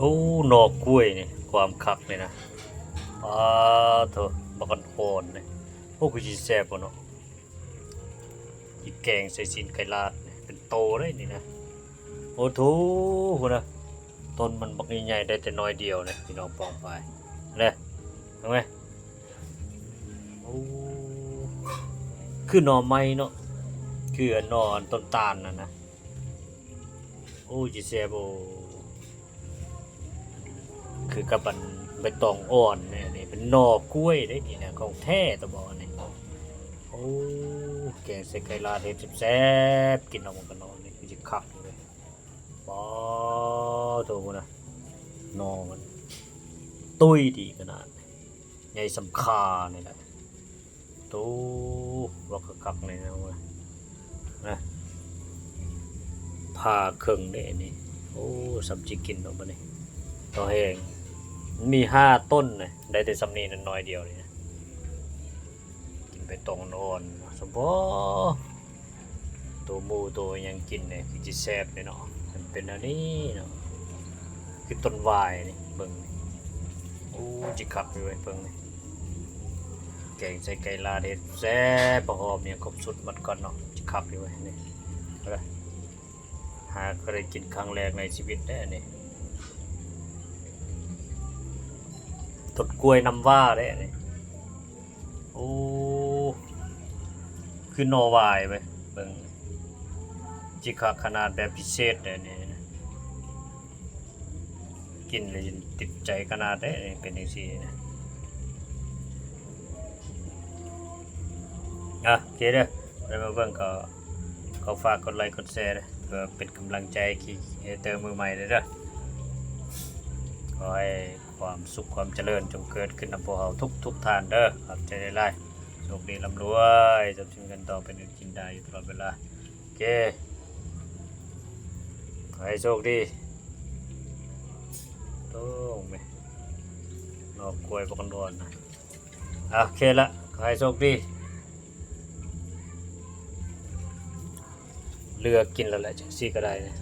โอ้หนอกกล้วยนี่ความคักเลยนะเถอะบักกันโอนนี่โอ้คือสิแซ่บบ่เนาะอีแกงใส่ซีนไก่ลาดนี่เป็นโตเลยนี่นะโอ้โถพุ่นน่ะต้นมันบักใหญ่ๆได้แต่น้อยเดียวนะพี่น้องปองไปเด้เห็นไหมโอ้คือหน่อไม้เนาะคือหน่อต้นตาลน่ะนะโอ้สิแซ่บโอ้คือกับอันใบตองอ่อนเนี่ยนี่เป็นหน่อกล้วยได้นี่นะของแท้ตะบ่นี่โอ้แกงใส่ไก่ลาดเฮ็ดแซ่บๆกินเอามันก็นอนนี่คือสิคักเลยบ่โตพุ่นน่ะหน่อมันตุ้ยดีขนาดใหญ่สำคานี่แหละโตว่าคักๆเลยนะเว้ยนะผ่าครึ่งเด้นี่โอ้สำจิกินเอาบ่นี่ต่อแห้งมี5ต้นน่ะได้แต่สำนี้น้อยเดียวนี่นะกินไปตองนอนสมบ่ตัวหมูตัวหยังกินเนี่ยคือสิแซ่บเลยเนาะมันเป็นอันนี้เนาะคือต้นวายนี่เบิ่งนี่โอ้จิคักอยู่เว้ยเบิ่งนี่แกงใส่ไก่ลาดเฮ็ดแซ่บบ่หอมเนี่ยครบสุดหมดก่อนเนาะจิคักอยู่เว้ยนี่เอาล่ะหาเคยกินครั้งแรกในชีวิตแท้นี่ต้นกล้วยน้ำว้าเด้นี่โอ้คือหน่อวายเว้ยเบิ่งจิคักขนาดแบบพิเศษเด้นี่กินเลยติดใจขนาดเด้นี่เป็นจังซี่นะโอเคเด้อได้มาเบิ่งก็ฝากกดไลค์กดแชร์เด้อเพื่อเป็นกำลังใจให้เติมมือใหม่เด้อขอให้ความสุขความเจริญจงเกิดขึ้นนำพวกเราทุกท่านเด้อขอบใจหลายๆโชคดีร่ำรวยจำชิงกันต่อเป็นกินได้อยู่ตลอดเวลาโอเคขอให้โชคดีต้องไหมนอกกล้วยปกันโดนนะโอเคละขอให้โชคดีเลือกกินแล้วแหละจังซี่ก็ได้นะ